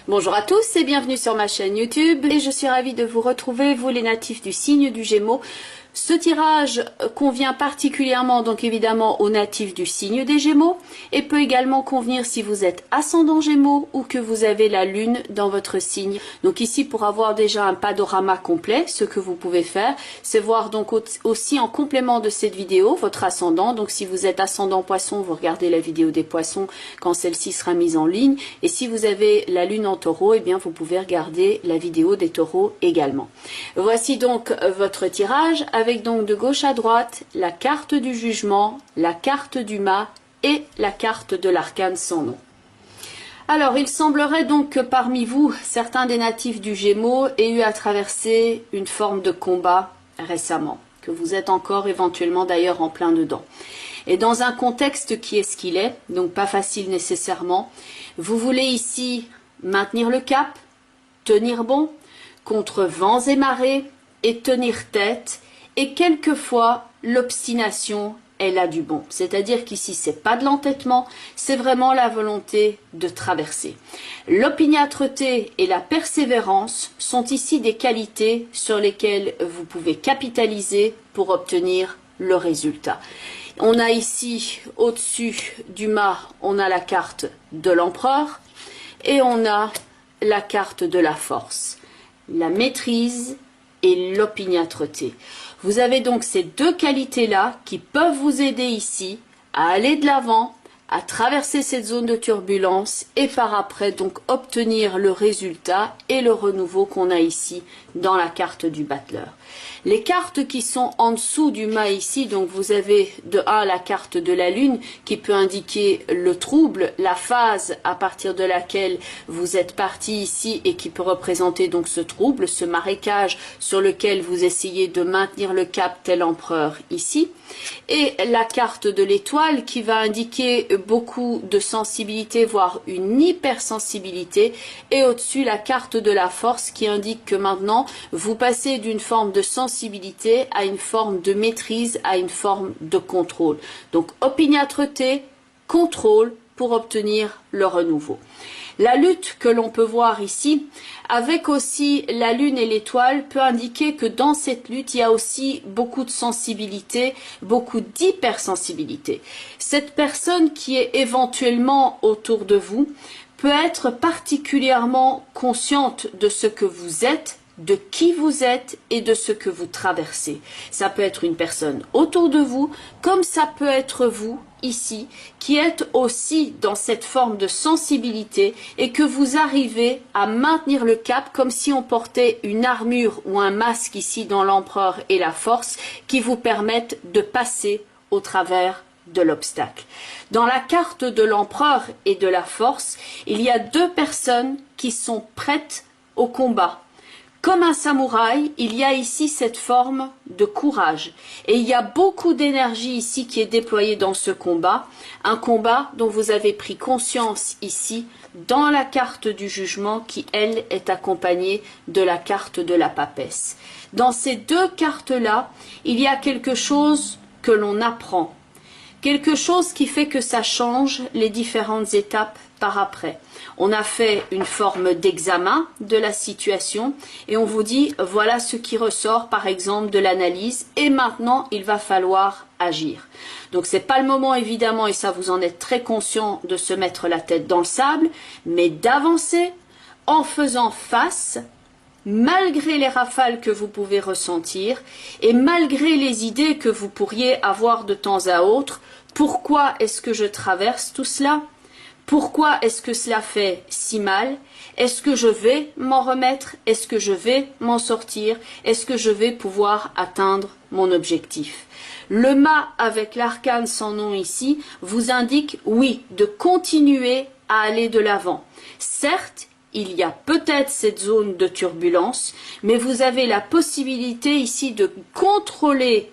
Bonjour à tous et bienvenue sur ma chaîne YouTube et je suis ravie de vous retrouver, vous les natifs du signe du Gémeaux. Ce tirage convient particulièrement donc évidemment aux natifs du signe des Gémeaux et peut également convenir si vous êtes ascendant Gémeaux ou que vous avez la lune dans votre signe. Donc ici pour avoir déjà un panorama complet, ce que vous pouvez faire, c'est voir donc aussi en complément de cette vidéo votre ascendant. Donc si vous êtes ascendant Poisson, vous regardez la vidéo des Poissons quand celle-ci sera mise en ligne. Et si vous avez la lune en Taureau, eh bien vous pouvez regarder la vidéo des Taureaux également. Voici donc votre tirage avec donc de gauche à droite la carte du jugement, la carte du mât et la carte de l'arcane sans nom. Alors il semblerait donc que parmi vous, certains des natifs du Gémeaux aient eu à traverser une forme de combat récemment, que vous êtes encore éventuellement d'ailleurs en plein dedans. Et dans un contexte qui est ce qu'il est, donc pas facile nécessairement, vous voulez ici maintenir le cap, tenir bon, contre vents et marées, et tenir tête, et quelquefois l'obstination elle a du bon. C'est-à-dire qu'ici c'est pas de l'entêtement, c'est vraiment la volonté de traverser. L'opiniâtreté et la persévérance sont ici des qualités sur lesquelles vous pouvez capitaliser pour obtenir le résultat. On a ici au-dessus du mât, on a la carte de l'empereur et on a la carte de la force, la maîtrise et l'opiniâtreté. Vous avez donc ces deux qualités-là qui peuvent vous aider ici à aller de l'avant, à traverser cette zone de turbulence et par après donc obtenir le résultat et le renouveau qu'on a ici dans la carte du battleur. Les cartes qui sont en dessous du mât ici, donc vous avez de 1 la carte de la lune qui peut indiquer le trouble, la phase à partir de laquelle vous êtes parti ici et qui peut représenter donc ce trouble, ce marécage sur lequel vous essayez de maintenir le cap tel empereur ici. Et la carte de l'étoile qui va indiquer beaucoup de sensibilité, voire une hypersensibilité. Et au-dessus la carte de la force qui indique que maintenant vous passez d'une forme de sensibilité à une forme de maîtrise, à une forme de contrôle. Donc opiniâtreté, contrôle pour obtenir le renouveau. La lutte que l'on peut voir ici, avec aussi la lune et l'étoile, peut indiquer que dans cette lutte, il y a aussi beaucoup de sensibilité, beaucoup d'hypersensibilité. Cette personne qui est éventuellement autour de vous peut être particulièrement consciente de ce que vous êtes, de qui vous êtes et de ce que vous traversez. Ça peut être une personne autour de vous, comme ça peut être vous, ici, qui êtes aussi dans cette forme de sensibilité et que vous arrivez à maintenir le cap comme si on portait une armure ou un masque ici dans l'empereur et la force qui vous permettent de passer au travers de l'obstacle. Dans la carte de l'empereur et de la force, il y a deux personnes qui sont prêtes au combat. Comme un samouraï, il y a ici cette forme de courage. Et il y a beaucoup d'énergie ici qui est déployée dans ce combat. Un combat dont vous avez pris conscience ici dans la carte du jugement qui, elle, est accompagnée de la carte de la papesse. Dans ces deux cartes-là, il y a quelque chose que l'on apprend. Quelque chose qui fait que ça change les différentes étapes par après. On a fait une forme d'examen de la situation et on vous dit voilà ce qui ressort par exemple de l'analyse et maintenant il va falloir agir. Donc c'est pas le moment évidemment et ça vous en êtes très conscient de se mettre la tête dans le sable, mais d'avancer en faisant face malgré les rafales que vous pouvez ressentir et malgré les idées que vous pourriez avoir de temps à autre. Pourquoi est-ce que je traverse tout cela? Pourquoi est-ce que cela fait si mal? Est-ce que je vais m'en remettre? Est-ce que je vais m'en sortir? Est-ce que je vais pouvoir atteindre mon objectif? Le mât avec l'arcane sans nom ici vous indique oui, de continuer à aller de l'avant. Certes, il y a peut-être cette zone de mais vous avez la possibilité ici de contrôler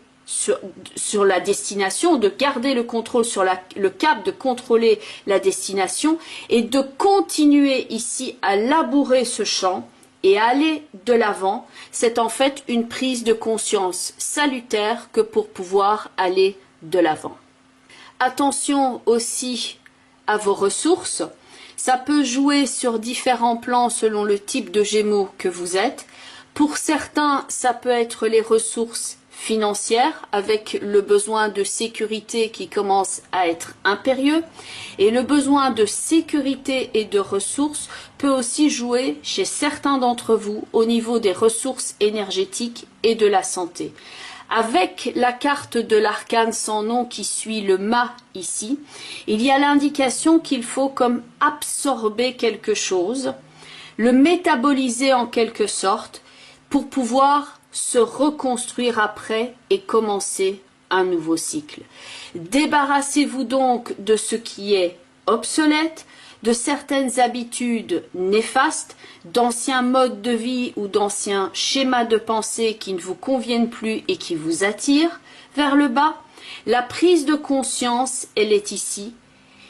sur la destination, de garder le contrôle sur le cap, de contrôler la destination et de continuer ici à labourer ce champ et à aller de l'avant. C'est en fait une prise de conscience salutaire que pour pouvoir aller de l'avant. Attention aussi à vos ressources. Ça peut jouer sur différents plans selon le type de Gémeaux que vous êtes. Pour certains, ça peut être les ressources financières avec le besoin de sécurité qui commence à être impérieux. Et le besoin de sécurité et de ressources peut aussi jouer chez certains d'entre vous au niveau des ressources énergétiques et de la santé. Avec la carte de l'arcane sans nom qui suit le mât ici, il y a l'indication qu'il faut comme absorber quelque chose, le métaboliser en quelque sorte pour pouvoir se reconstruire après et commencer un nouveau cycle. Débarrassez-vous donc de ce qui est obsolète, de certaines habitudes néfastes, d'anciens modes de vie ou d'anciens schémas de pensée qui ne vous conviennent plus et qui vous attirent vers le bas. La prise de conscience, elle est ici.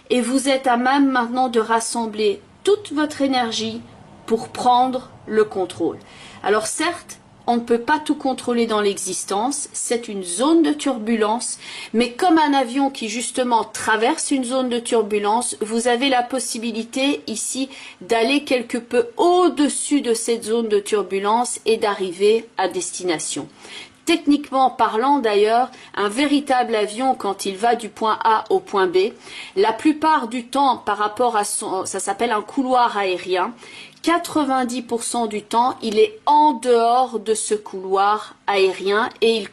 Et vous êtes à même maintenant de rassembler toute votre énergie pour prendre le contrôle. Alors certes, on ne peut pas tout contrôler dans l'existence, c'est une zone de turbulence, mais comme un avion qui justement traverse une zone de turbulence, vous avez la possibilité ici d'aller quelque peu au-dessus de cette zone de turbulence et d'arriver à destination. Techniquement parlant d'ailleurs, un véritable avion quand il va du point A au point B, la plupart du temps par rapport à ça s'appelle un couloir aérien, 90% du temps, il est en dehors de ce couloir aérien et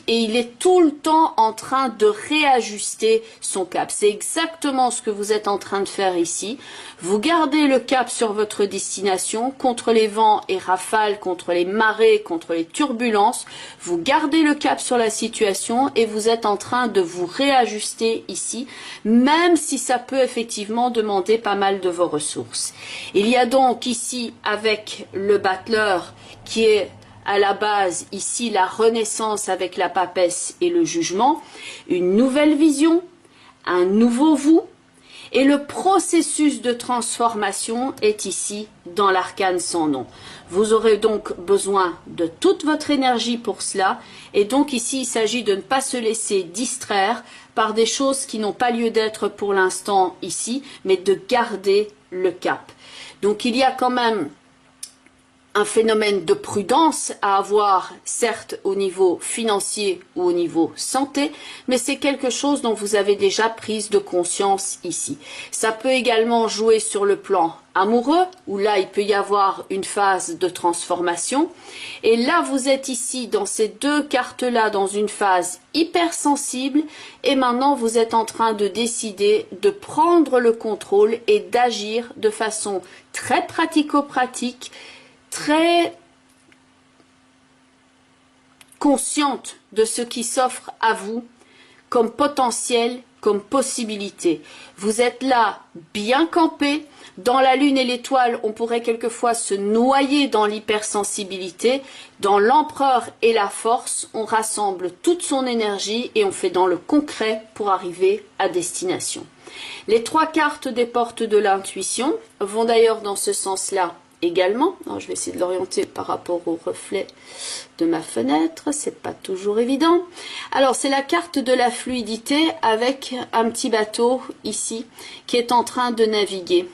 il est tout le temps en train de réajuster son cap. C'est exactement ce que vous êtes en train de faire ici. Vous gardez le cap sur votre destination contre les vents et rafales, contre les marées, contre les turbulences. Vous gardez le cap sur la situation et vous êtes en train de vous réajuster ici, même si ça peut effectivement demander pas mal de vos ressources. Il y a donc ici avec le battleur qui est à la base ici la renaissance avec la papesse et le jugement, une nouvelle vision, un nouveau vous, et le processus de transformation est ici dans l'arcane sans nom. Vous aurez donc besoin de toute votre énergie pour cela, et donc ici il s'agit de ne pas se laisser distraire par des choses qui n'ont pas lieu d'être pour l'instant ici, mais de garder le cap. Donc il y a quand même un phénomène de prudence à avoir, certes au niveau financier ou au niveau santé, mais c'est quelque chose dont vous avez déjà prise de conscience ici. Ça peut également jouer sur le plan amoureux, où là il peut y avoir une phase de transformation. Et là vous êtes ici dans ces deux cartes-là dans une phase hypersensible et maintenant vous êtes en train de décider de prendre le contrôle et d'agir de façon très pratico-pratique, très consciente de ce qui s'offre à vous comme potentiel, comme possibilité. Vous êtes là bien campé. Dans la lune et l'étoile, on pourrait quelquefois se noyer dans l'hypersensibilité. Dans l'empereur et la force, on rassemble toute son énergie et on fait dans le concret pour arriver à destination. Les trois cartes des portes de l'intuition vont d'ailleurs dans ce sens-là également. Alors, je vais essayer de l'orienter par rapport au reflet de ma fenêtre, c'est pas toujours évident. Alors c'est la carte de la fluidité avec un petit bateau ici qui est en train de naviguer.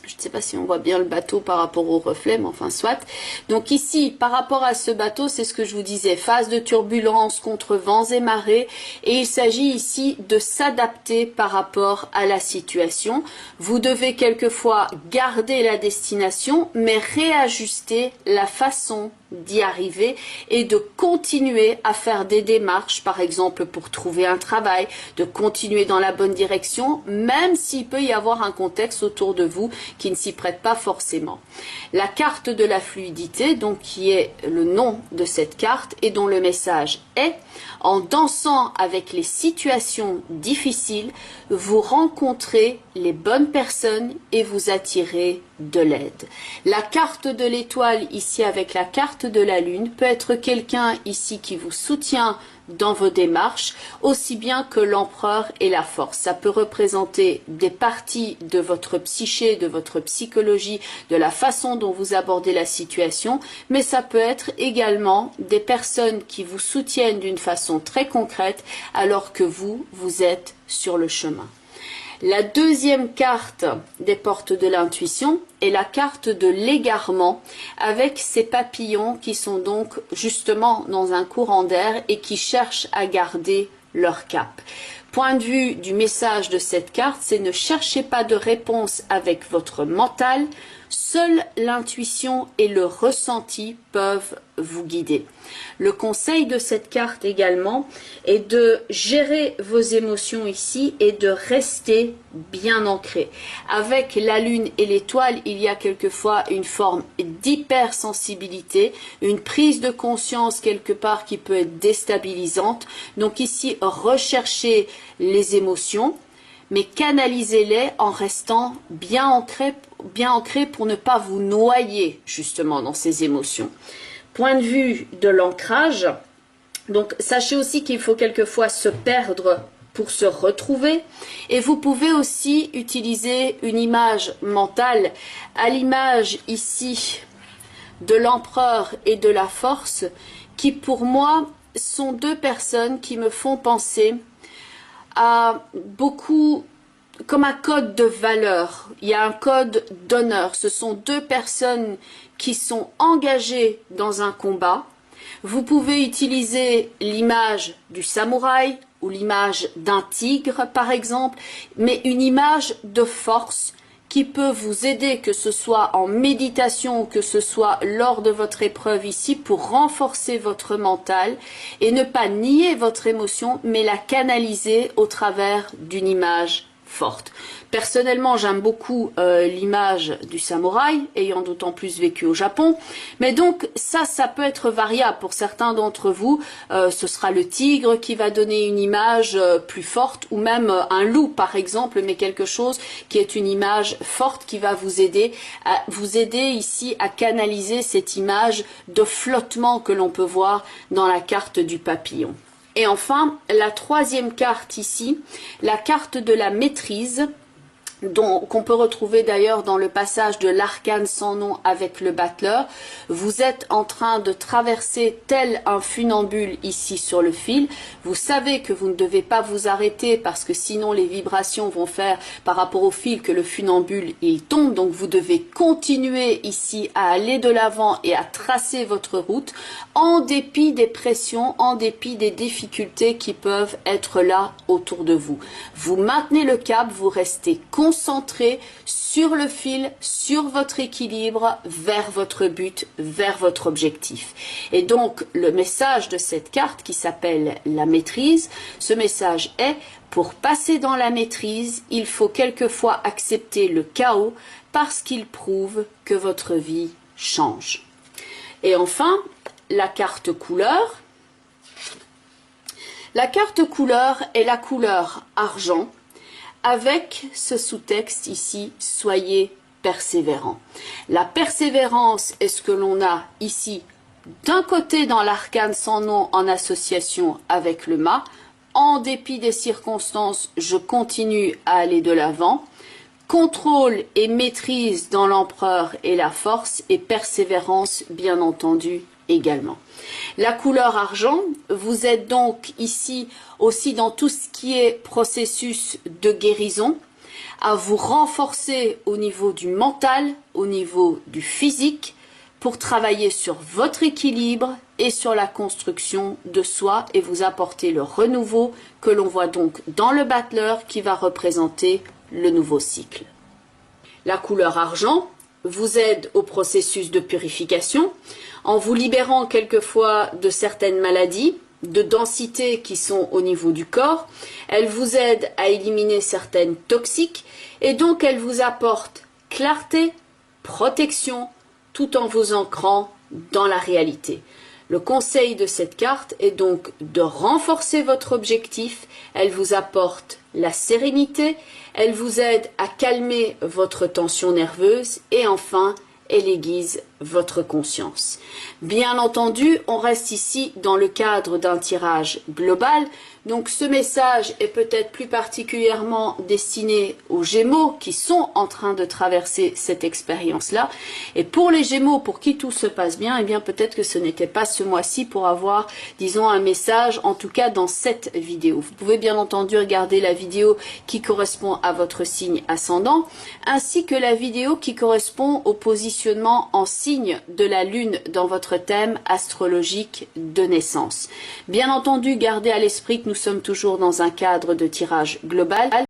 Je ne sais pas si on voit bien le bateau par rapport au reflet, mais enfin soit. Donc ici, par rapport à ce bateau, c'est ce que je vous disais, phase de turbulence contre vents et marées. Et il s'agit ici de s'adapter par rapport à la situation. Vous devez quelquefois garder la destination, mais réajuster la façon d'y arriver et de continuer à faire des démarches, par exemple pour trouver un travail, de continuer dans la bonne direction, même s'il peut y avoir un contexte autour de vous qui ne s'y prête pas forcément. La carte de la fluidité, donc qui est le nom de cette carte et dont le message est: en dansant avec les situations difficiles, vous rencontrez les bonnes personnes et vous attirez de l'aide. La carte de l'étoile ici avec la carte de la lune peut être quelqu'un ici qui vous soutient dans vos démarches, aussi bien que l'empereur et la force. Ça peut représenter des parties de votre psyché, de votre psychologie, de la façon dont vous abordez la situation, mais ça peut être également des personnes qui vous soutiennent d'une façon très concrète alors que vous êtes sur le chemin. La deuxième carte des portes de l'intuition est la carte de l'égarement avec ces papillons qui sont donc justement dans un courant d'air et qui cherchent à garder leur cap. Point de vue du message de cette carte, c'est ne cherchez pas de réponse avec votre mental, seule l'intuition et le ressenti peuvent vous guider. Le conseil de cette carte également est de gérer vos émotions ici et de rester bien ancré. Avec la lune et l'étoile, il y a quelquefois une forme d'hypersensibilité, une prise de conscience quelque part qui peut être déstabilisante. Donc ici, recherchez les émotions, mais canalisez-les en restant bien ancré pour ne pas vous noyer justement dans ces émotions. Point de vue de l'ancrage, donc sachez aussi qu'il faut quelquefois se perdre pour se retrouver, et vous pouvez aussi utiliser une image mentale à l'image ici de l'empereur et de la force, qui pour moi sont deux personnes qui me font penser à beaucoup comme un code de valeur. Il y a un code d'honneur. Ce sont deux personnes qui sont engagées dans un combat. Vous pouvez utiliser l'image du samouraï ou l'image d'un tigre par exemple, mais une image de force qui peut vous aider, que ce soit en méditation ou que ce soit lors de votre épreuve ici, pour renforcer votre mental et ne pas nier votre émotion, mais la canaliser au travers d'une image forte. Personnellement, j'aime beaucoup l'image du samouraï, ayant d'autant plus vécu au Japon. Mais donc, ça peut être variable. Pour certains d'entre vous, ce sera le tigre qui va donner une image plus forte, ou même un loup, par exemple, mais quelque chose qui est une image forte qui va vous aider ici à canaliser cette image de flottement que l'on peut voir dans la carte du papillon. Et enfin, la troisième carte ici, la carte de la maîtrise, qu'on peut retrouver d'ailleurs dans le passage de l'arcane sans nom avec le battleur. Vous êtes en train de traverser tel un funambule ici sur le fil. Vous savez que vous ne devez pas vous arrêter parce que sinon les vibrations vont faire par rapport au fil que le funambule il tombe. Donc vous devez continuer ici à aller de l'avant et à tracer votre route en dépit des pressions, en dépit des difficultés qui peuvent être là autour de vous. Vous maintenez le cap, vous restez concentré sur le fil, sur votre équilibre, vers votre but, vers votre objectif. Et donc, le message de cette carte qui s'appelle la maîtrise, ce message est: pour passer dans la maîtrise, il faut quelquefois accepter le chaos parce qu'il prouve que votre vie change. Et enfin, la carte couleur. La carte couleur est la couleur argent, avec ce sous-texte ici, soyez persévérants. La persévérance est ce que l'on a ici, d'un côté dans l'arcane sans nom en association avec le mât. En dépit des circonstances, je continue à aller de l'avant. Contrôle et maîtrise dans l'empereur et la force, et persévérance bien entendu également. La couleur argent, vous êtes donc ici aussi dans tout ce qui est processus de guérison, à vous renforcer au niveau du mental, au niveau du physique, pour travailler sur votre équilibre et sur la construction de soi et vous apporter le renouveau que l'on voit donc dans le battleur qui va représenter le nouveau cycle. La couleur argent vous aide au processus de purification en vous libérant quelquefois de certaines maladies, de densité qui sont au niveau du corps. Elle vous aide à éliminer certaines toxiques et donc elle vous apporte clarté, protection, tout en vous ancrant dans la réalité. Le conseil de cette carte est donc de renforcer votre objectif. Elle vous apporte la sérénité, elle vous aide à calmer votre tension nerveuse et enfin, elle aiguise votre conscience. Bien entendu, on reste ici dans le cadre d'un tirage global. Donc ce message est peut-être plus particulièrement destiné aux Gémeaux qui sont en train de traverser cette expérience-là. Et pour les Gémeaux, pour qui tout se passe bien, eh bien peut-être que ce n'était pas ce mois-ci pour avoir, disons, un message, en tout cas dans cette vidéo. Vous pouvez bien entendu regarder la vidéo qui correspond à votre signe ascendant, ainsi que la vidéo qui correspond au positionnement en signe de la Lune dans votre thème astrologique de naissance. Bien entendu, gardez à l'esprit que nous sommes toujours dans un cadre de tirage global.